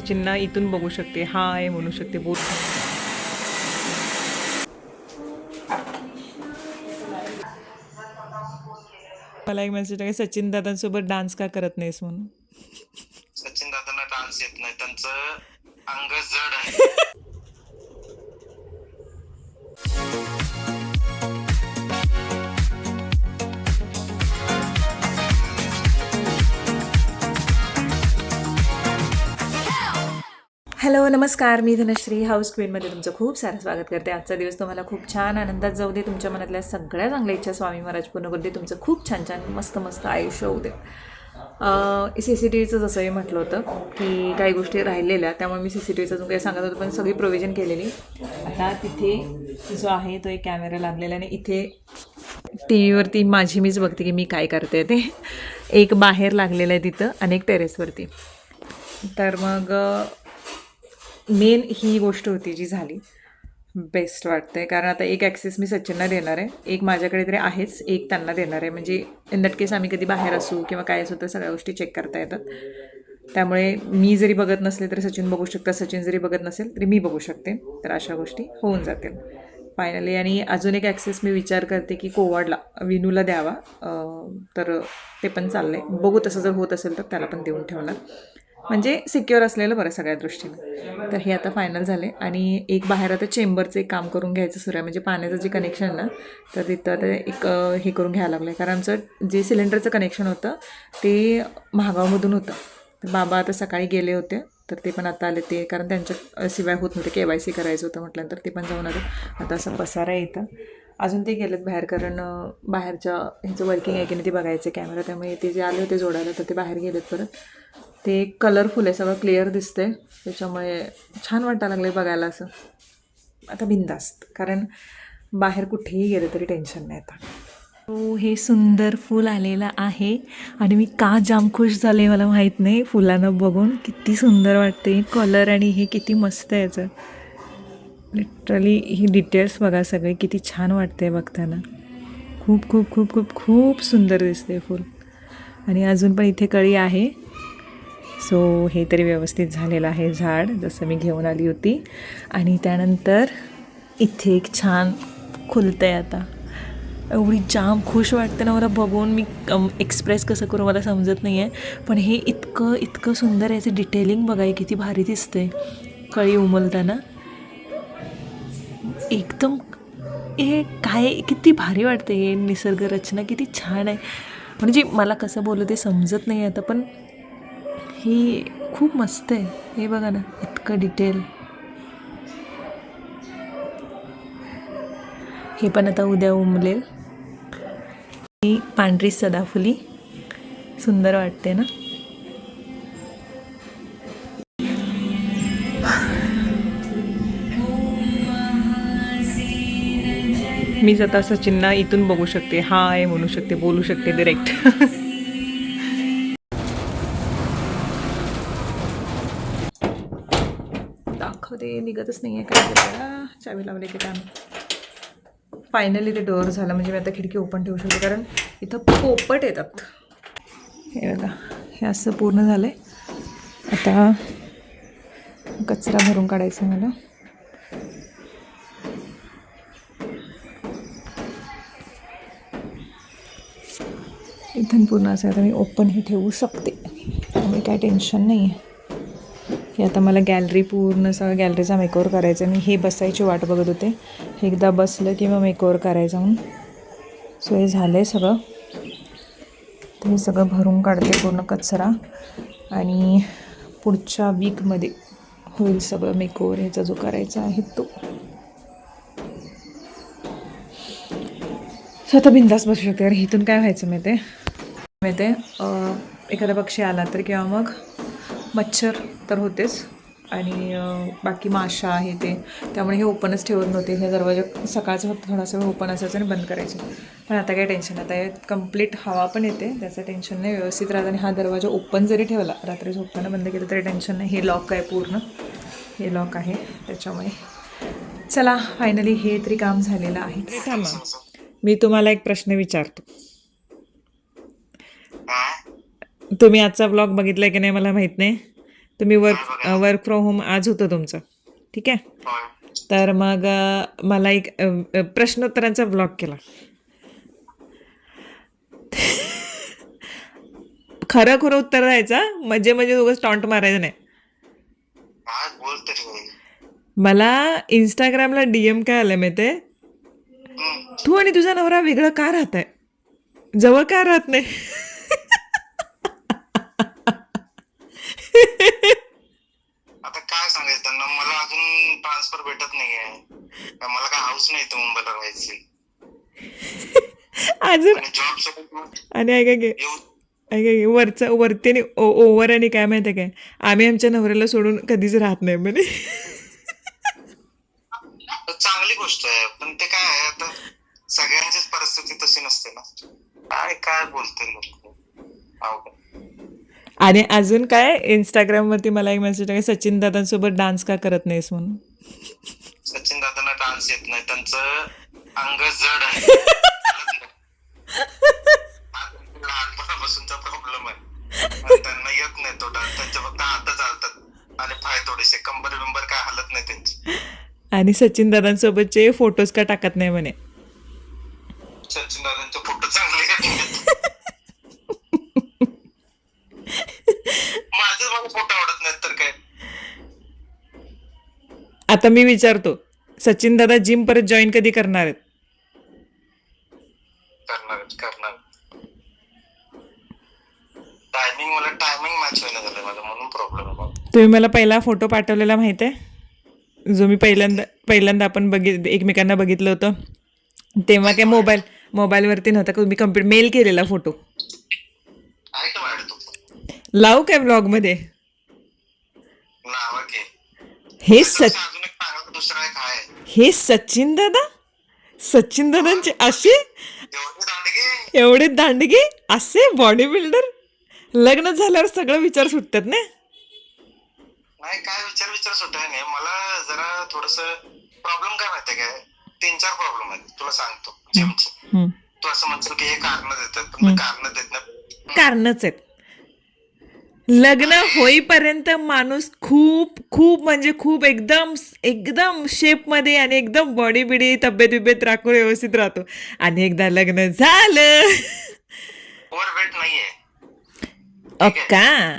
सचिनना इथून बघू शकते, हाय म्हणू शकते, बोल. मला एक मेसेज आहे, सचिन दादांसोबत डान्स का करत नाहीस म्हणून. सचिन दादांना डान्स येत नाही, त्यांचं अंग जड आहे. हॅलो नमस्कार, मी धनश्री हाऊस क्वीनमध्ये तुमचं खूप सारं स्वागत करते. आजचा दिवस तुम्हाला खूप छान आनंदात जाऊ दे. तुमच्या मनातल्या सगळ्या चांगल्या इच्छा स्वामी महाराज पूर्ण करू दे. तुमचं खूप छान छान मस्त मस्त आयुष्य होऊ दे. CCTVचं जसं मी म्हटलं होतं की काही गोष्टी राहिलेल्या, त्यामुळे मी CCTVचं अजून काही सांगत होतं, पण सगळी प्रोव्हिजन केलेली. आता तिथे जो आहे तो एक कॅमेरा लागलेला आणि इथे TV वरती माझी मीच बघते की मी काय करते ते. एक बाहेर लागलेलं आहे तिथं आणि एक टेरेसवरती. तर मग मेन ही गोष्ट होती जी झाली. बेस्ट वाटतं आहे, कारण आता एक ॲक्सेस मी सचिनला देणार आहे, एक माझ्याकडे तरी आहेच, एक त्यांना देणार आहे. म्हणजे इन दॅट केस आम्ही कधी बाहेर असू किंवा काय असू तर सगळ्या गोष्टी चेक करता येतात. त्यामुळे मी जरी बघत नसले तरी सचिन बघू शकता, सचिन जरी बघत नसेल तरी मी बघू शकते. तर अशा गोष्टी होऊन जातील फायनली. आणि अजून एक ॲक्सेस मी विचार करते की कोवाडला विनूला द्यावा, तर ते पण चाललं आहे. बघू तसं जर होत असेल तर त्याला पण देऊन ठेवणार, म्हणजे सिक्युअर असलेलं बरं सगळ्या दृष्टीनं. तर हे आता फायनल झाले. आणि एक बाहेर आता चेंबरचं एक काम करून घ्यायचं सुरू आहे, म्हणजे पाण्याचं जे कनेक्शन ना, तर तिथं आता एक हे करून घ्यायला लागलं आहे. कारण आमचं जे सिलेंडरचं कनेक्शन होतं ते महागावमधून होतं. तर बाबा आता सकाळी गेले होते, तर ते पण आता आले. ते कारण त्यांच्या शिवाय होत नव्हते, KYC करायचं होतं म्हटल्यानंतर ते पण जाऊन आले. आता असं पसारा येतं. अजून ते गेलेत बाहेर, कारण बाहेरच्या ह्याचं वर्किंग आहे की नाही ते बघायचं कॅमेरा, त्यामुळे ते जे आले होते जोडायला तर ते बाहेर गेलेत परत. ते कलरफुल आहे, सगळं क्लिअर दिसतंय, त्याच्यामुळे छान वाटायला लागलं आहे बघायला असं. आता बिंदास्त, कारण बाहेर कुठेही गेलं तरी टेन्शन नाही आता. हो, हे सुंदर फूल आलेलं आहे आणि मी का जाम खुश झाले मला माहीत नाही. फुलांना बघून किती सुंदर वाटते कलर, आणि हे किती मस्त आहे याचं. लिटरली ही डिटेल्स बघा सगळे, किती छान वाटते बघताना. खूप खूप खूप खूप खूप सुंदर दिसते फूल. आणि अजून पण इथे कळी आहे. सो हे तरी व्यवस्थित झालेलं आहे झाड, जसं मी घेऊन आली होती. आणि त्यानंतर इथे एक छान खुलतं आहे आता. एवढी जाम खुश वाटते ना मला बघून, मी एक्सप्रेस कसं करू मला समजत नाही आहे. पण हे इतकं इतकं सुंदर, याचं डिटेलिंग बघा किती भारी दिसते कळी उमलताना. एकदम हे काय किती भारी वाटते, हे निसर्ग रचना किती छान आहे. म्हणजे मला कसं बोललं ते समजत नाही आता, पण ही खूप मस्त आहे. हे बघा ना, इतकं डिटेल. हे पण आता उद्या उमलेल. ही पांढरी सदाफुली सुंदर वाटते ना. मीच आता सचिनना इथून बघू शकते, हाय म्हणू शकते, बोलू शकते डायरेक्ट. दाखवते, निघतच नाही आहे काय, चावी लावले की काय. फायनली ते डोअर झालं, म्हणजे मी आता खिडकी ओपन ठेवू शकते, कारण इथं पोपट येतात. हे बघा, हे असं पूर्ण झालं आहे. आता कचरा भरून काढायचा मला. इथून पूर्ण असं आता मी ओपन हे ठेवू शकते, त्यामुळे काय टेन्शन नाही आहे. हे आता मला गॅलरी पूर्ण सगळं गॅलरीचा मेकओव्हर करायचा आहे. मी हे बसायची वाट बघत होते, हे एकदा बसलं की मग मेकओव्हर करायचं म्हणून. सो हे झालं आहे सगळं. तर हे सगळं भरून काढते पूर्ण कचरा, आणि पुढच्या वीकमध्ये होईल सगळं मेकओव्हर ह्याचा जो करायचा आहे तो. सो आता बिंदास बसू शकते. कारण इथून काय व्हायचं माहिती आहे, एखादा पक्षी आला तर किंवा मग मच्छर तर होतेच, आणि बाकी माशा आहे ते, त्यामुळे हे ओपनच ठेवत नव्हते. हे दरवाजा सकाळचं फक्त थोडासा वेळ ओपन असायचं आणि बंद करायचे. पण आता काय टेन्शन, आता हे कंप्लीट हवा पण येते, त्याचं टेन्शन नाही, व्यवस्थित राहतं. आणि हा दरवाजा ओपन जरी ठेवला, रात्री झोपताना बंद केलं तरी टेन्शन नाही. हे लॉक आहे पूर्ण, हे लॉक आहे त्याच्यामुळे. चला फायनली हे तरी काम झालेलं आहे. थांबा, मी तुम्हाला एक प्रश्न विचारतो. तुम्ही आजचा ब्लॉग बघितला की नाही मला माहीत नाही, तुम्ही वर्क फ्रॉम होम आज होतं तुमचं, ठीक आहे. होय. तर मग मला एक प्रश्नोत्तरांचा ब्लॉग केला. खरं खरं उत्तर द्यायचं, म्हणजे उगाच टॉन्ट मारायचं नाही. काय बोलते रे बाई. मला इंस्टाग्रामला DM काय आलं माहिती आहे, तू आणि तुझा नवरा वेगळं का राहताय, जवळ का राहत नाही. आता काय सांगायचं त्यांना, मला अजून ट्रान्सफर भेटत नाहीये, मला काय हाऊस नाही इथं मुंबईला राहायची. अजून आणि जॉब सोबत आणि ऐका वरती आणि ओव्हर आणि काय माहिती काय, आम्ही आमच्या नवऱ्याला सोडून कधीच राहत नाही म्हणे. चांगली गोष्ट आहे, पण ते काय आहे आता सगळ्यांचीच परिस्थिती तशी नसते ना. काय बोलते लोक. आणि अजून काय, इंस्टाग्रामवरती मला एक मेसेज आहे, सचिन दादांसोबत डान्स का करत नाहीस म्हणून. सचिन दादांना डान्स येत नाही, त्यांचं अंग जड आहे. लहानपणापासूनचा प्रॉब्लेम आहे आणि त्यांना येत नाही तो डान्स. त्यांचे फक्त हात चालतात आणि पाय थोडेसे, कंबर बिंबर काय हलत नाही त्यांची. आणि सचिन दादांसोबतचे फोटोज का टाकत नाही म्हणे. सचिन दादांचे फोटो चांगले येत. मला फोटो आवडत नाहीत तर काय. आता मी विचारतो, सचिन दादा जिम परत जॉईन कधी करणार आहेत. करणार. टायमिंग मॅच होईना झालंय माझं, म्हणून प्रॉब्लेम आहे. तुम्ही मला पहिला फोटो पाठवलेला माहित आहे, जो मी पहिल्यांदा आपण एकमेकांना बघितलं होतं, तेव्हा काय मोबाईलवरती नव्हता का, तुम्ही मेल केलेला फोटो. आहे का मॅडम तू? लावू काय ब्लॉग मध्ये. नाव की हे अजून एक सांगा, दुसरा एक आहे. हे सचिन दादांचे असे एवढे दांडगे, असे बॉडी बिल्डर, लग्न झाल्यावर सगळं विचार सुटतात ना. नाही काय विचार सुटाय नाही. मला जरा थोडस प्रॉब्लेम काय माहितीये काय, 3-4 प्रॉब्लेम आहेत तुला सांगतो जिमचे. तू असं म्हणशील की हे कारण देतात, पण मी कारण देत नाही. कारणच आहेत. लग्न होईपर्यंत माणूस खूप म्हणजे खूप एकदम शेप मध्ये आणि एकदम बॉडी बिडी तब्येत राखून व्यवस्थित राहतो. आणि एकदा लग्न झालं, ओव्हरवेट नाहीये. का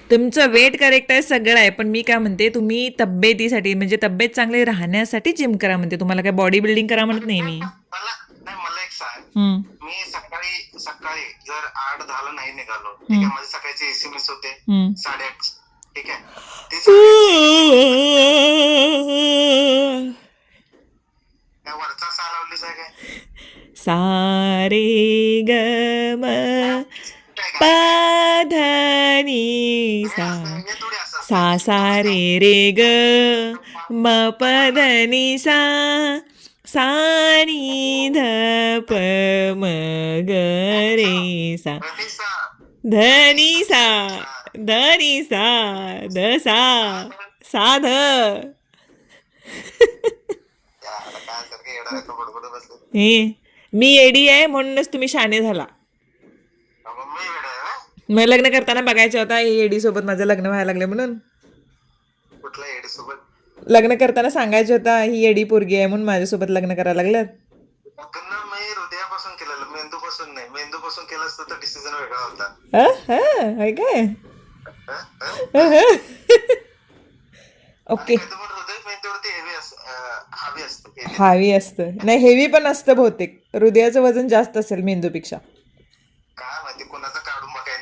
तुमचं वेट करेक्ट आहे, सगळं आहे, पण मी काय म्हणते, तुम्ही तब्येतीसाठी म्हणजे तब्येत चांगली राहण्यासाठी जिम करा म्हणते. तुम्हाला काय बॉडी बिल्डिंग करा म्हणत नाही मी. मला एक सांग, मी सकाळी जर 8-10 नाही निघालो, ठीक आहे, माझी सकाळची एसी मिस होते 8:30, ठीक आहे, काय वरचा सा लावलीच आहे काय. सारे ग म पधनी सा सा रे ग म पधनी सा नी ध प म ग रे सा धनी सा ध सा ध. हे मी एडी आहे म्हणूनच तुम्ही शाणे झाला. मग लग्न करताना बघायचं होता, एडी सोबत माझं लग्न व्हायला लागलं म्हणून. कुठल्या एडी सोबत लग्न करताना सांगायचं होता, ही एडी पोरगी आहे म्हणून माझ्यासोबत लग्न करायला लागलं. मी हृदयापासून केलेलं, मेंदूपासून नाही. मेंदूपासून केलं असतं तर डिसिजन वेगळा होता. काय ओके. हावी असतं नाही, हेवी पण असतं बहुतेक. हृदयाचं वजन जास्त असेल मेंदूपेक्षा. काय माहिती, कोणाचं काढून बघायला.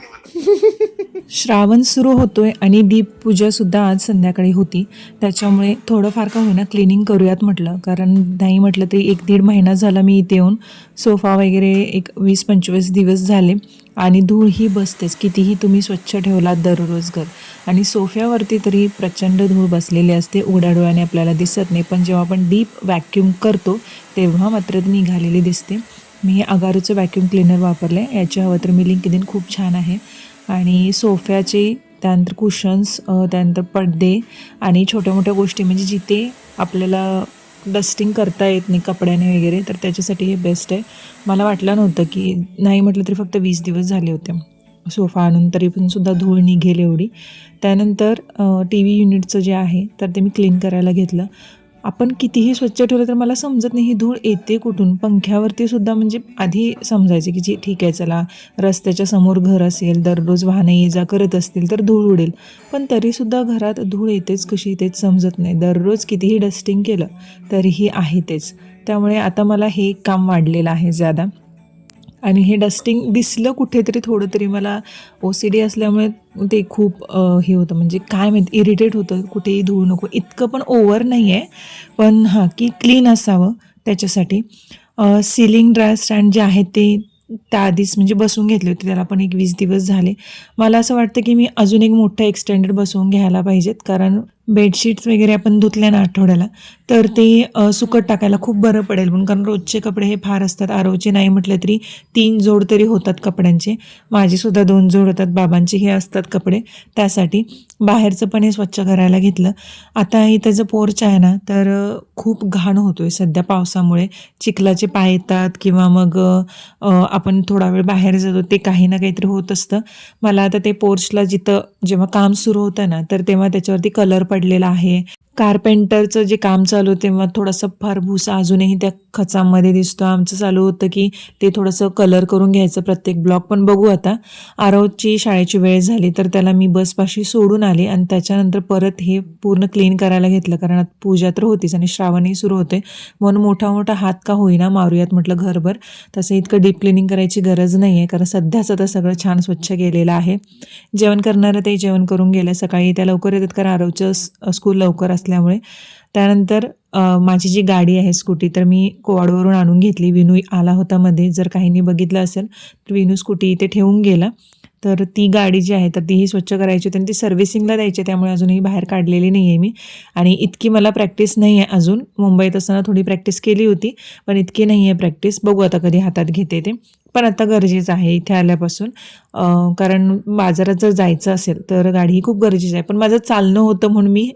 श्रावण सुरू होतोय आणि दीपपूजा सुद्धा आज संध्याकाळी होती, त्याच्यामुळे थोडंफार का होईना क्लिनिंग करूयात म्हटलं. कारण नाही म्हटलं तरी 1-1.5 महिना झाला मी इथे येऊन. सोफा वगैरे एक 20-25 दिवस झाले आणि धूळ ही बसतेच, कितीही तुम्ही स्वच्छ ठेवलात दररोज घर. आणि सोफ्यावरती तरी प्रचंड धूळ बसलेली असते, उघड्या डोळ्याने आपल्याला दिसत नाही, पण जेव्हा आपण डीप व्हॅक्यूम करतो तेव्हा मात्र निघालेली दिसते. मी हे अगारूचं व्हॅक्यूम क्लीनर वापरलं आहे, याची हवं तर मी लिंक देईन, खूप छान आहे. आणि सोफ्याचे, त्यानंतर कुशन्स, त्यानंतर पडदे आणि छोट्या मोठ्या गोष्टी म्हणजे जिथे आपल्याला डस्टिंग करता येत नाही कपड्याने वगैरे, तर त्याच्यासाठी हे बेस्ट आहे. मला वाटलं नव्हतं की, नाही म्हटलं तरी फक्त 20 दिवस झाले होते. सोफा आणून, तरी पण सुद्धा धूळ निघेल एवढी. त्यानंतर टी व्ही युनिटचं जे आहे तर ते मी क्लीन करायला घेतलं. आपण कितीही स्वच्छ ठेवलं तर मला समजत नाही ही धूळ येते कुठून. पंख्यावरती सुद्धा म्हणजे आधी समजायचं की जी ठीक आहे चला रस्त्याच्या समोर घर असेल, दररोज वाहनं ये जा करत असतील तर धूळ उडेल, पण तरीसुद्धा घरात धूळ येतेच कशी तेच समजत नाही. दररोज कितीही डस्टिंग केलं तरीही आहे तेच. त्यामुळे आता मला हे काम वाढलेलं आहे ज्यादा. आणि हे डस्टिंग दिसलं कुठेतरी थोडं तरी मला OCD असल्यामुळे ते खूप हे होतं, म्हणजे काय माहिती इरिटेट होतं, कुठेही धूळ नको. इतकं पण ओव्हर नाही आहे, पण हां की क्लीन असावं त्याच्यासाठी. सिलिंग ड्राय स्टँड जे आहेत ते त्याआधीच म्हणजे बसवून घेतले होते, त्याला पण एक 20 दिवस झाले. मला असं वाटतं की मी अजून एक मोठं एक्सटेंडेड बसवून घ्यायला पाहिजेत, कारण बेडशीट्स वगैरे आपण धुतल्या ना आठवड्याला तर ते सुकत टाकायला खूप बरं पडेल म्हणून. कारण रोजचे कपडे हे फार असतात, आरोचे नाही म्हटलं तरी 3 जोड तरी होतात कपड्यांचे. माझेसुद्धा 2 जोड होतात, बाबांचे हे असतात कपडे. त्यासाठी बाहेरचं पण हे स्वच्छ करायला घेतलं. आता इथं जो पोर्च आहे ना तर खूप घाण होतो आहे सध्या पावसामुळे. चिखलाचे पाय येतात किंवा मग आपण थोडा वेळ बाहेर जातो ते काही ना काहीतरी होत असतं. मला आता ते पोर्चला जिथं जेव्हा काम सुरू होतं ना तर तेव्हा त्याच्यावरती कलर पडलेला आहे. कार्पेंटरचं जे काम चालू होतं तेव्हा थोडासा फार भुसा अजूनही त्या खचामध्ये दिसतो. आमचं चालू होतं की ते थोडंसं कलर करून घ्यायचं प्रत्येक ब्लॉक, पण बघू आता. आरवची शाळेची वेळ झाली तर त्याला मी बसपाशी सोडून आले आणि त्याच्यानंतर परत हे पूर्ण क्लीन करायला घेतलं, कारण आता पूजा तर होतीच आणि श्रावणही सुरू होते म्हणून मोठा मोठा हात का होईना मारूयात म्हटलं घरभर. तसं इतकं डीप क्लिनिंग करायची गरज नाही आहे, कारण सध्याच आता सगळं छान स्वच्छ केलेलं आहे. जेवण करणारं ते जेवण करून गेलं. सकाळी त्या लवकर येतात कारण आरवचं स्कूल लवकर असल्यामुळे. त्यानंतर माझी जी गाडी आहे स्कूटी तर मी कोवाडवरून आणून घेतली. विनू आला होता मध्ये, जर काहींनी बघितलं असेल तर विनू स्कूटी इथे ठेवून गेला. तर ती गाडी जी आहे तर तीही स्वच्छ करायची होती आणि ती सर्व्हिसिंगला द्यायची, त्यामुळे अजूनही बाहेर काढलेली नाही आहे मी. आणि इतकी मला प्रॅक्टिस नाही आहे अजून. मुंबईत असताना थोडी प्रॅक्टिस केली होती पण इतकी नाही आहे प्रॅक्टिस. बघू आता कधी हातात घेते ते, पण आता गरजेचं आहे इथे आल्यापासून. कारण बाजारात जर जायचं असेल तर गाडी ही खूप गरजेची आहे. पण माझं चालणं होतं म्हणून मी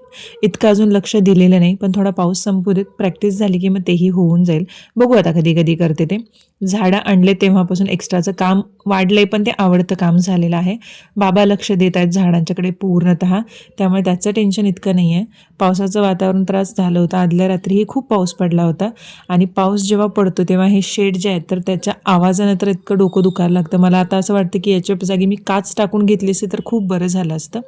इतकं अजून लक्ष दिलेलं नाही, पण थोडा पाऊस संपू देत, प्रॅक्टिस झाली की मग तेही होऊन जाईल. बघू आता कधी कधी करते ते. झाडं आणले तेव्हापासून एक्स्ट्राचं काम वाढलंय पण ते आवडतं काम झालेलं आहे. बाबा लक्ष देत आहेत झाडांच्याकडे पूर्णतः, त्यामुळे त्याचं टेन्शन इतकं नाही आहे. पावसाचं वातावरण त्रास झालं होतं, आदल्या रात्रीही खूप पाऊस पडला होता आणि पाऊस जेव्हा पडतो तेव्हा हे शेड जे आहेत तर त्याच्या आवाजानं तर इतकं डोकं दुखायला लागतं. मला आता असं वाटतं की याच्या जागी मी काच टाकून घेतली असते तर खूप बरं झालं असतं.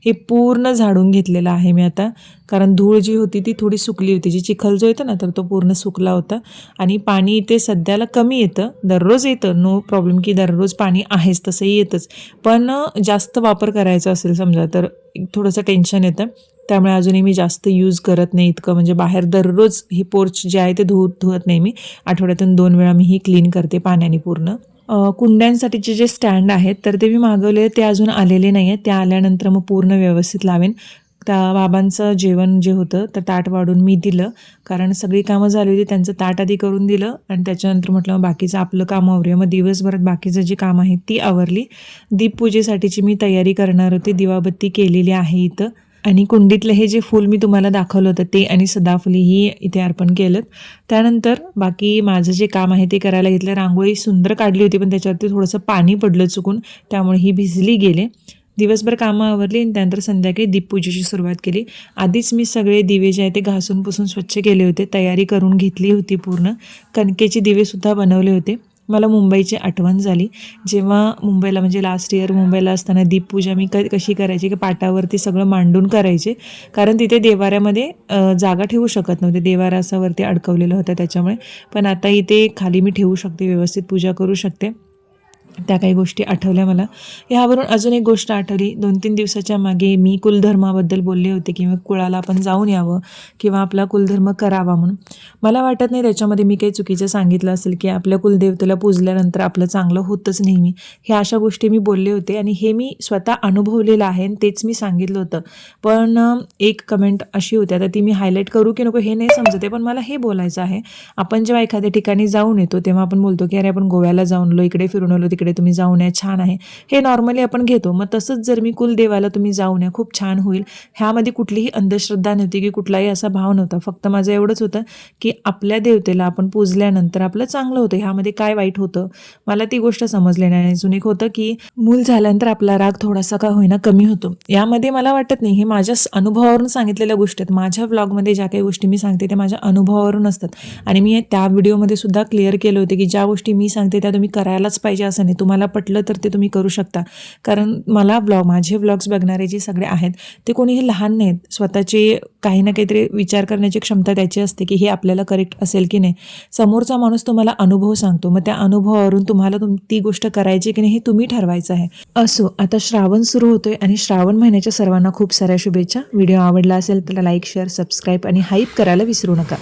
हे पूर्ण झाडून घेतलेलं आहे मी आता, कारण धूळ जी होती ती थोडी सुकली होती. जी चिखल जो येतो ना तर तो पूर्ण सुकला होता. आणि पाणी इथे सध्याला कमी येतं, दररोज येतं, नो प्रॉब्लेम की दररोज पाणी आहेच तसंही येतंच, पण जास्त वापर करायचा असेल समजा तर थोडंसं टेन्शन येतं. त्यामुळे अजूनही मी जास्त यूज करत नाही इतकं, म्हणजे बाहेर दररोज हे पोर्च जे आहे ते धुवत नाही मी. आठवड्यातून 2 वेळा मी ही क्लीन करते पाण्याने पूर्ण. कुंड्यांसाठीचे जे स्टँड आहेत तर ते मी मागवले, ते अजून आलेले नाही आहेत. ते आल्यानंतर मग पूर्ण व्यवस्थित लावेन. त्या बाबांचं जेवण जे होतं तर ताट वाढून मी दिलं, कारण सगळी कामं झाली होती. त्यांचं ताट आधी करून दिलं आणि त्याच्यानंतर म्हटलं मग बाकीचं आपलं काम आवरूया. मग दिवसभरात बाकीचं जी कामं आहेत ती आवरली. दीपपूजेसाठीची मी तयारी करणार होते, दिवाबत्ती केलेली आहे इथं. आणि कुंडीतलं हे जे फूल मी तुम्हाला दाखवलं होतं ते आणि सदाफुलीही इथे अर्पण केलं. त्यानंतर बाकी माझं जे काम आहे ते करायला घेतलं. रांगोळी सुंदर काढली होती पण त्याच्यावरती थोडंसं पाणी पडलं चुकून, त्यामुळे ही भिजली गेले. दिवसभर कामं आवरली आणि त्यानंतर संध्याकाळी दीपपूजेची सुरुवात केली. आधीच मी सगळे दिवे जे आहे ते घासून पुसून स्वच्छ केले होते, तयारी करून घेतली होती पूर्ण. कणकेचे दिवेसुद्धा बनवले होते. मला मुंबईची आठवण झाली, जेव्हा मुंबईला म्हणजे लास्ट इयर मुंबईला असताना दीपपूजा मी कशी करायची की पाटावरती सगळं मांडून करायचे, कारण तिथे देवाऱ्यामध्ये जागा ठेवू शकत नव्हते, देवारा असा वरती अडकवलेला होता त्याच्यामुळे. पण आता इथे खाली मी ठेवू शकते, व्यवस्थित पूजा करू शकते. त्या काही गोष्टी आठवल्या मला. ह्यावरून अजून एक गोष्ट आठवली. 2-3 दिवसाच्या मागे मी कुलधर्माबद्दल बोलले होते की मग कुळाला आपण जाऊन यावं किंवा आपला कुलधर्म करावा म्हणून. मला वाटत नाही त्याच्यामध्ये मी काही चुकीचं सांगितलं असेल की आपल्या कुलदेवतेला पूजल्यानंतर आपलं चांगलं होतंच नेहमी. ह्या अशा गोष्टी मी बोलले होते आणि हे मी स्वतः अनुभवलेलं आहे आणि तेच मी सांगितलं होतं. पण एक कमेंट अशी होती, आता ती मी हायलाईट करू की नको हे नाही समजते, पण मला हे बोलायचं आहे. आपण जेव्हा एखाद्या ठिकाणी जाऊन येतो तेव्हा आपण बोलतो की अरे आपण गोव्याला जाऊन आलो, इकडे फिरून आलो, तिकडे इकडे तुम्ही जाऊन या, छान आहे, हे नॉर्मली आपण घेतो. मग तसंच जर मी कुलदेवाला तुम्ही जाऊन या, खूप छान होईल, ह्यामध्ये कुठलीही अंधश्रद्धा नव्हती की कुठलाही असा भाव नव्हता. फक्त माझं एवढंच होतं की आपल्या देवतेला आपण पूजल्यानंतर आपलं चांगलं होतं, ह्यामध्ये काय वाईट होतं, मला ती गोष्ट समजली नाही. अजून एक होतं की मूल झाल्यानंतर आपला राग थोडासा का होईना कमी होतो. यामध्ये मला वाटत नाही, हे माझ्या अनुभवावरून सांगितलेल्या गोष्टी आहेत. माझ्या व्लॉगमध्ये ज्या काही गोष्टी मी सांगते त्या माझ्या अनुभवावरून असतात आणि मी त्या व्हिडिओमध्ये सुद्धा क्लिअर केलं होते की ज्या गोष्टी मी सांगते त्या तुम्ही करायलाच पाहिजे असं नाही. तुम्हाला पटलं तर ते तुम्ही करू शकता, कारण मला माझे व्लॉग्स बघणारे जे सगळे आहेत ते कोणीही लहान नाहीत. स्वतःचे काही ना काहीतरी विचार करण्याची क्षमता त्याची असते की हे आपल्याला करेक्ट असेल की नाही. समोरचा माणूस तुम्हाला अनुभव सांगतो, मग त्या अनुभवावरून तुम्हाला ती गोष्ट करायची की नाही हे तुम्ही ठरवायचं आहे. असो, आता श्रावण सुरू होतोय आणि श्रावण महिन्याच्या सर्वांना खूप साऱ्या शुभेच्छा. व्हिडिओ आवडला असेल तर लाईक, शेअर, सबस्क्राईब आणि हाईप करायला विसरू नका.